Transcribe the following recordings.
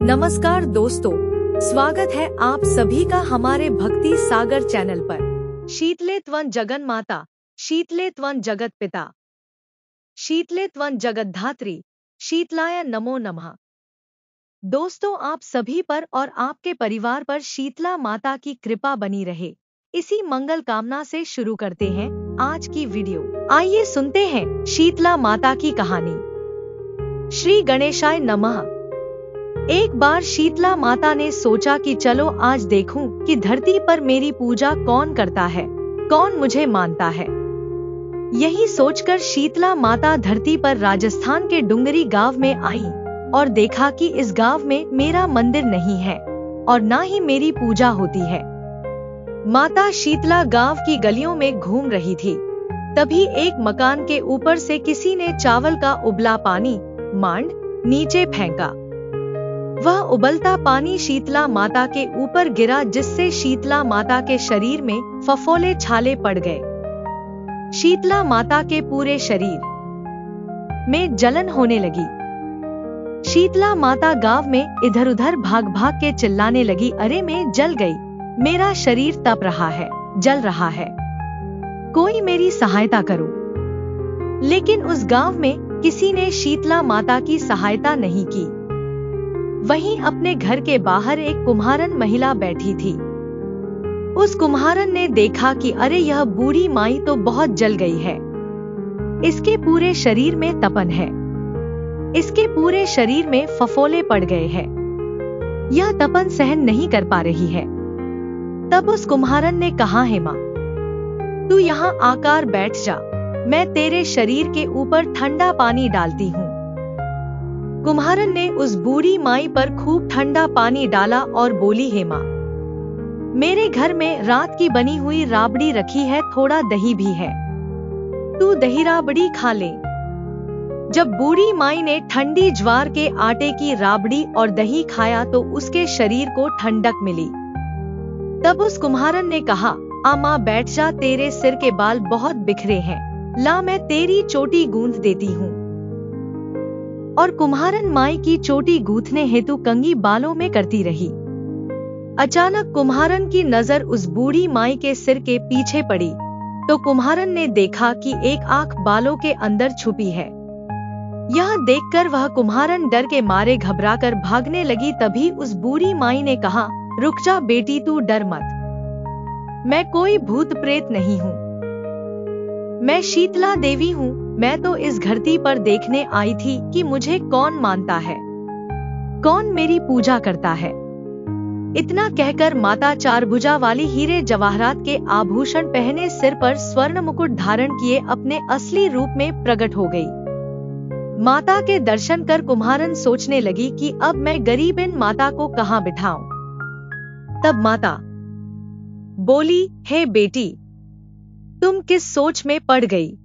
नमस्कार दोस्तों, स्वागत है आप सभी का हमारे भक्ति सागर चैनल पर। शीतले त्वं जगन माता, शीतले त्वं जगत पिता, शीतले त्वं जगत धात्री, शीतलाय नमो नमः। दोस्तों, आप सभी पर और आपके परिवार पर शीतला माता की कृपा बनी रहे, इसी मंगल कामना से शुरू करते हैं आज की वीडियो। आइए सुनते हैं शीतला माता की कहानी। श्री गणेशाय नमः। एक बार शीतला माता ने सोचा कि चलो आज देखूं कि धरती पर मेरी पूजा कौन करता है, कौन मुझे मानता है। यही सोचकर शीतला माता धरती पर राजस्थान के डुंगरी गांव में आई और देखा कि इस गांव में मेरा मंदिर नहीं है और ना ही मेरी पूजा होती है। माता शीतला गांव की गलियों में घूम रही थी। तभी एक मकान के ऊपर से किसी ने चावल का उबला पानी मांड नीचे फेंका। वह उबलता पानी शीतला माता के ऊपर गिरा, जिससे शीतला माता के शरीर में फफोले छाले पड़ गए। शीतला माता के पूरे शरीर में जलन होने लगी। शीतला माता गांव में इधर उधर भाग भाग के चिल्लाने लगी, अरे मैं जल गई, मेरा शरीर तप रहा है, जल रहा है, कोई मेरी सहायता करो। लेकिन उस गांव में किसी ने शीतला माता की सहायता नहीं की। वहीं अपने घर के बाहर एक कुम्हारन महिला बैठी थी। उस कुम्हारन ने देखा कि अरे यह बूढ़ी माई तो बहुत जल गई है, इसके पूरे शरीर में तपन है, इसके पूरे शरीर में फफोले पड़ गए हैं, यह तपन सहन नहीं कर पा रही है। तब उस कुम्हारन ने कहा, हे माँ, तू यहाँ आकर बैठ जा, मैं तेरे शरीर के ऊपर ठंडा पानी डालती हूँ। कुम्हारन ने उस बूढ़ी माई पर खूब ठंडा पानी डाला और बोली, हे माँ, मेरे घर में रात की बनी हुई राबड़ी रखी है, थोड़ा दही भी है, तू दही राबड़ी खा ले। जब बूढ़ी माई ने ठंडी ज्वार के आटे की राबड़ी और दही खाया तो उसके शरीर को ठंडक मिली। तब उस कुम्हारन ने कहा, आ माँ बैठ जा, तेरे सिर के बाल बहुत बिखरे हैं, ला मैं तेरी चोटी गूंथ देती हूँ। और कुम्हारन माई की चोटी गूंथने हेतु कंघी बालों में करती रही। अचानक कुम्हारन की नजर उस बूढ़ी माई के सिर के पीछे पड़ी तो कुम्हारन ने देखा कि एक आंख बालों के अंदर छुपी है। यह देखकर वह कुम्हारन डर के मारे घबराकर भागने लगी। तभी उस बूढ़ी माई ने कहा, रुक जा बेटी, तू डर मत, मैं कोई भूत प्रेत नहीं हूँ, मैं शीतला देवी हूँ। मैं तो इस धरती पर देखने आई थी कि मुझे कौन मानता है, कौन मेरी पूजा करता है। इतना कहकर माता चारभुजा वाली हीरे जवाहरात के आभूषण पहने, सिर पर स्वर्ण मुकुट धारण किए अपने असली रूप में प्रकट हो गई। माता के दर्शन कर कुम्हारन सोचने लगी कि अब मैं गरीब इन माता को कहाँ बिठाऊं। तब माता बोली, हे बेटी, तुम किस सोच में पड़ गई।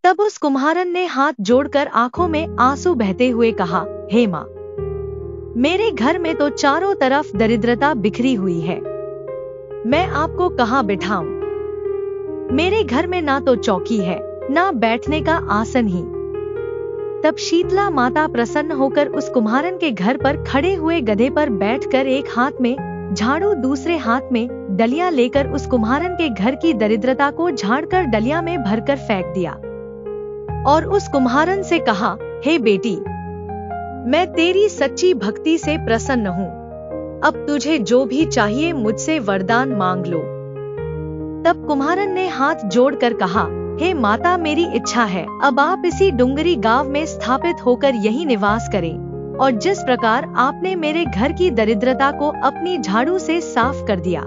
तब उस कुम्हारन ने हाथ जोड़कर आंखों में आंसू बहते हुए कहा, हे माँ, मेरे घर में तो चारों तरफ दरिद्रता बिखरी हुई है, मैं आपको कहाँ बिठाऊं। मेरे घर में ना तो चौकी है, ना बैठने का आसन ही। तब शीतला माता प्रसन्न होकर उस कुम्हारन के घर पर खड़े हुए गधे पर बैठकर एक हाथ में झाड़ू, दूसरे हाथ में डलिया लेकर उस कुम्हारन के घर की दरिद्रता को झाड़कर डलिया में भरकर फेंक दिया और उस कुम्हारन से कहा, हे बेटी, मैं तेरी सच्ची भक्ति से प्रसन्न हूँ, अब तुझे जो भी चाहिए मुझसे वरदान मांग लो। तब कुम्हारन ने हाथ जोड़कर कहा, हे माता, मेरी इच्छा है अब आप इसी डुंगरी गांव में स्थापित होकर यही निवास करें और जिस प्रकार आपने मेरे घर की दरिद्रता को अपनी झाड़ू से साफ कर दिया,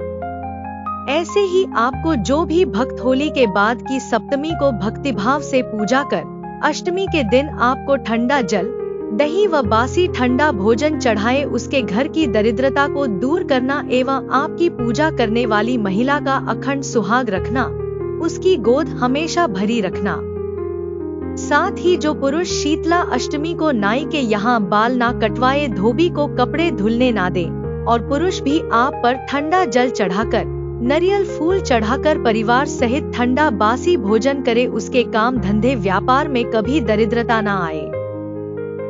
ऐसे ही आपको जो भी भक्त होली के बाद की सप्तमी को भक्तिभाव से पूजा कर अष्टमी के दिन आपको ठंडा जल, दही व बासी ठंडा भोजन चढ़ाए, उसके घर की दरिद्रता को दूर करना एवं आपकी पूजा करने वाली महिला का अखंड सुहाग रखना, उसकी गोद हमेशा भरी रखना। साथ ही जो पुरुष शीतला अष्टमी को नाई के यहाँ बाल ना कटवाए, धोबी को कपड़े धुलने ना दे और पुरुष भी आप पर ठंडा जल चढ़ाकर, नारियल फूल चढ़ाकर परिवार सहित ठंडा बासी भोजन करे, उसके काम धंधे व्यापार में कभी दरिद्रता ना आए।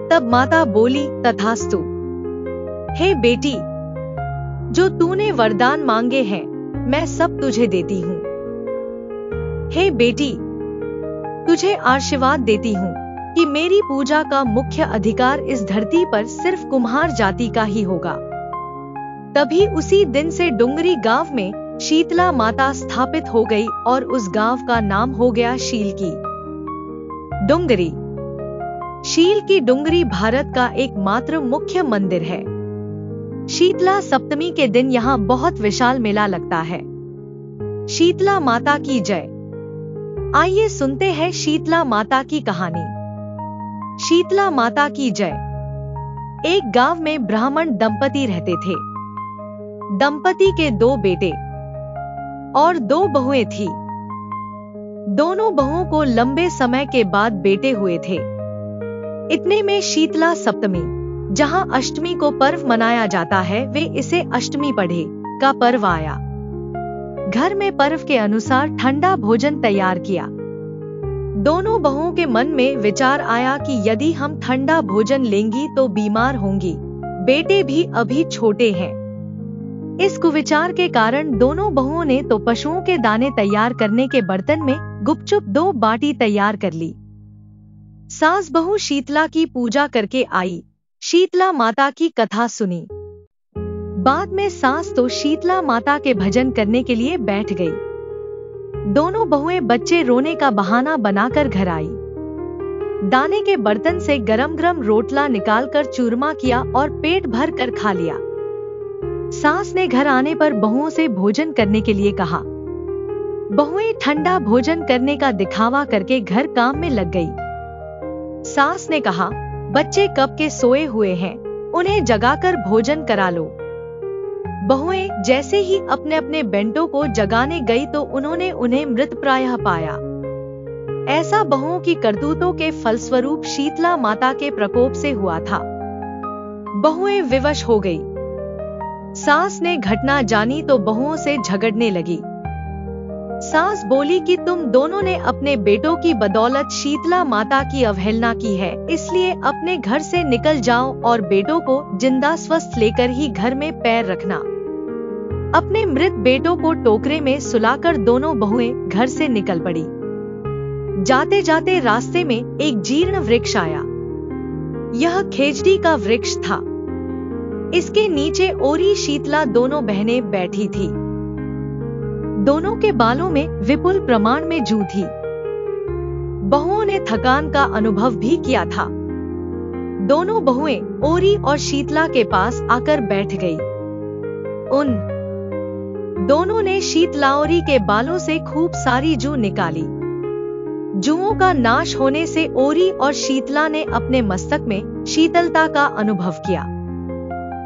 तब माता बोली, तथास्तु। हे बेटी, जो तूने वरदान मांगे हैं मैं सब तुझे देती हूँ। हे बेटी, तुझे आशीर्वाद देती हूँ कि मेरी पूजा का मुख्य अधिकार इस धरती पर सिर्फ कुम्हार जाति का ही होगा। तभी उसी दिन से डुंगरी गांव में शीतला माता स्थापित हो गई और उस गांव का नाम हो गया शील की डुंगरी। शील की डुंगरी भारत का एकमात्र मुख्य मंदिर है। शीतला सप्तमी के दिन यहाँ बहुत विशाल मेला लगता है। शीतला माता की जय। आइए सुनते हैं शीतला माता की कहानी। शीतला माता की जय। एक गांव में ब्राह्मण दंपति रहते थे। दंपति के 2 बेटे और 2 बहुएं थी। दोनों बहुओं को लंबे समय के बाद बेटे हुए थे। इतने में शीतला सप्तमी, जहां अष्टमी को पर्व मनाया जाता है, वे इसे अष्टमी पढ़े का पर्व आया। घर में पर्व के अनुसार ठंडा भोजन तैयार किया। दोनों बहुओं के मन में विचार आया कि यदि हम ठंडा भोजन लेंगी तो बीमार होंगी, बेटे भी अभी छोटे हैं। इस कुविचार के कारण दोनों बहुओं ने तो पशुओं के दाने तैयार करने के बर्तन में गुपचुप 2 बाटी तैयार कर ली। सास बहू शीतला की पूजा करके आई, शीतला माता की कथा सुनी। बाद में सास तो शीतला माता के भजन करने के लिए बैठ गई। दोनों बहुएं बच्चे रोने का बहाना बनाकर घर आई। दाने के बर्तन से गरम-गरम रोटला निकालकर चूरमा किया और पेट भर कर खा लिया। सास ने घर आने पर बहुओं से भोजन करने के लिए कहा। बहुएं ठंडा भोजन करने का दिखावा करके घर काम में लग गई। सास ने कहा, बच्चे कब के सोए हुए हैं, उन्हें जगाकर भोजन करा लो। बहुएं जैसे ही अपने अपने बेटों को जगाने गई तो उन्होंने उन्हें मृतप्राय पाया। ऐसा बहुओं की करतूतों के फलस्वरूप शीतला माता के प्रकोप से हुआ था। बहुएं विवश हो गई। सास ने घटना जानी तो बहुओं से झगड़ने लगी। सास बोली कि तुम दोनों ने अपने बेटों की बदौलत शीतला माता की अवहेलना की है, इसलिए अपने घर से निकल जाओ और बेटों को जिंदा स्वस्थ लेकर ही घर में पैर रखना। अपने मृत बेटों को टोकरे में सुलाकर दोनों बहुएं घर से निकल पड़ी। जाते जाते रास्ते में एक जीर्ण वृक्ष आया। यह खेजड़ी का वृक्ष था। इसके नीचे ओरी शीतला दोनों बहनें बैठी थी। दोनों के बालों में विपुल प्रमाण में जूं थी। बहुओं ने थकान का अनुभव भी किया था। दोनों बहुएं ओरी और शीतला के पास आकर बैठ गई। उन दोनों ने शीतलाओरी के बालों से खूब सारी जूं निकाली। जुओं का नाश होने से ओरी और शीतला ने अपने मस्तक में शीतलता का अनुभव किया।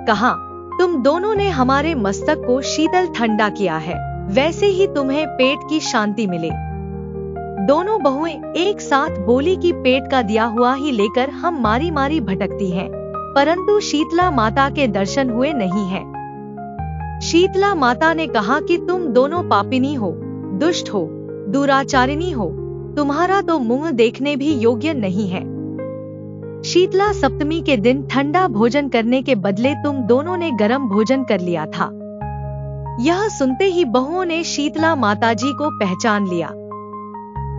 कहा, तुम दोनों ने हमारे मस्तक को शीतल ठंडा किया है, वैसे ही तुम्हें पेट की शांति मिले। दोनों बहुएं एक साथ बोली कि पेट का दिया हुआ ही लेकर हम मारी मारी भटकती हैं, परंतु शीतला माता के दर्शन हुए नहीं हैं। शीतला माता ने कहा कि तुम दोनों पापिनी हो, दुष्ट हो, दुराचारिणी हो, तुम्हारा तो मुंह देखने भी योग्य नहीं है। शीतला सप्तमी के दिन ठंडा भोजन करने के बदले तुम दोनों ने गर्म भोजन कर लिया था। यह सुनते ही बहुओं ने शीतला माताजी को पहचान लिया।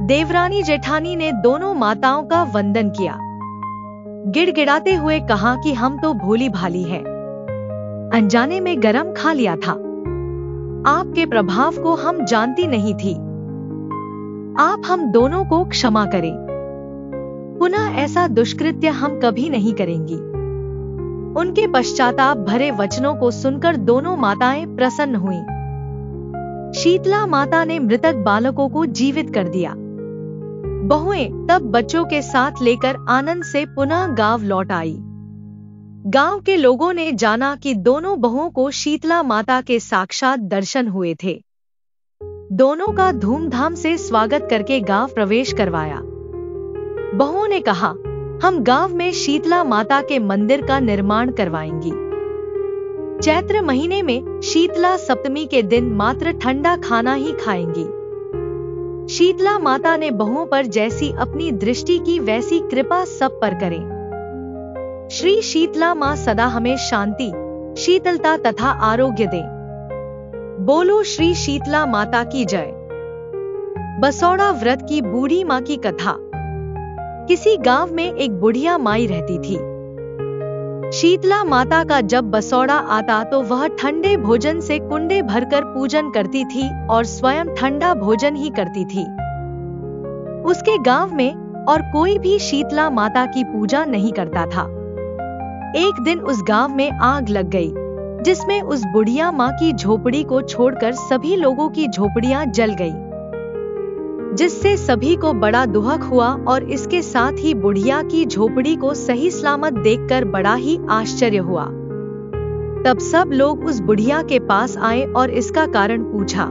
देवरानी जेठानी ने दोनों माताओं का वंदन किया। गिड़गिड़ाते हुए कहा कि हम तो भोली भाली हैं, अनजाने में गरम खा लिया था। आपके प्रभाव को हम जानती नहीं थी। आप हम दोनों को क्षमा करें। पुनः ऐसा दुष्कृत्य हम कभी नहीं करेंगी। उनके पश्चाताप भरे वचनों को सुनकर दोनों माताएं प्रसन्न हुईं। शीतला माता ने मृतक बालकों को जीवित कर दिया। बहुएं तब बच्चों के साथ लेकर आनंद से पुनः गांव लौट आई। गांव के लोगों ने जाना कि दोनों बहुओं को शीतला माता के साक्षात दर्शन हुए थे। दोनों का धूमधाम से स्वागत करके गांव प्रवेश करवाया। बहुओं ने कहा, हम गांव में शीतला माता के मंदिर का निर्माण करवाएंगी। चैत्र महीने में शीतला सप्तमी के दिन मात्र ठंडा खाना ही खाएंगी। शीतला माता ने बहुओं पर जैसी अपनी दृष्टि की वैसी कृपा सब पर करें। श्री शीतला मां सदा हमें शांति, शीतलता तथा आरोग्य दे। बोलो श्री शीतला माता की जय। बसौड़ा व्रत की बूढ़ी माँ की कथा। किसी गांव में एक बुढ़िया माई रहती थी। शीतला माता का जब बसौड़ा आता तो वह ठंडे भोजन से कुंडे भरकर पूजन करती थी और स्वयं ठंडा भोजन ही करती थी। उसके गांव में और कोई भी शीतला माता की पूजा नहीं करता था। एक दिन उस गांव में आग लग गई, जिसमें उस बुढ़िया माँ की झोपड़ी को छोड़कर सभी लोगों की झोपड़ियां जल गई, जिससे सभी को बड़ा दुख हुआ और इसके साथ ही बुढ़िया की झोपड़ी को सही सलामत देखकर बड़ा ही आश्चर्य हुआ। तब सब लोग उस बुढ़िया के पास आए और इसका कारण पूछा।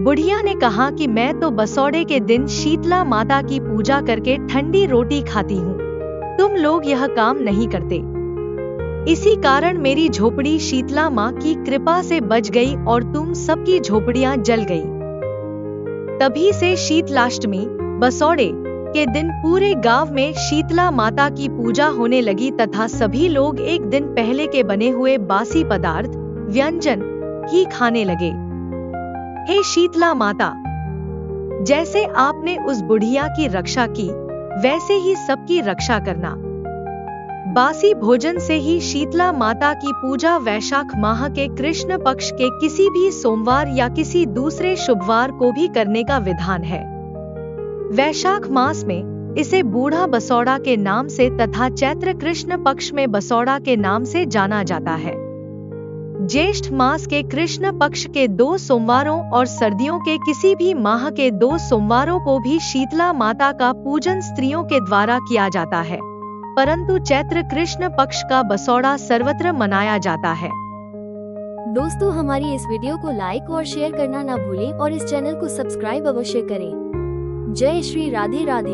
बुढ़िया ने कहा कि मैं तो बसौड़े के दिन शीतला माता की पूजा करके ठंडी रोटी खाती हूँ, तुम लोग यह काम नहीं करते, इसी कारण मेरी झोपड़ी शीतला माँ की कृपा से बच गई और तुम सबकी झोपड़ियां जल गई। तभी से शीतलाष्टमी बसौड़े के दिन पूरे गांव में शीतला माता की पूजा होने लगी तथा सभी लोग एक दिन पहले के बने हुए बासी पदार्थ व्यंजन ही खाने लगे। हे शीतला माता, जैसे आपने उस बुढ़िया की रक्षा की वैसे ही सबकी रक्षा करना। बासी भोजन से ही शीतला माता की पूजा वैशाख माह के कृष्ण पक्ष के किसी भी सोमवार या किसी दूसरे शुभवार को भी करने का विधान है। वैशाख मास में इसे बूढ़ा बसौड़ा के नाम से तथा चैत्र कृष्ण पक्ष में बसौड़ा के नाम से जाना जाता है। ज्येष्ठ मास के कृष्ण पक्ष के 2 सोमवारों और सर्दियों के किसी भी माह के 2 सोमवारों को भी शीतला माता का पूजन स्त्रियों के द्वारा किया जाता है, परंतु चैत्र कृष्ण पक्ष का बसौड़ा सर्वत्र मनाया जाता है। दोस्तों, हमारी इस वीडियो को लाइक और शेयर करना ना भूलें और इस चैनल को सब्सक्राइब अवश्य करें। जय श्री राधे राधे।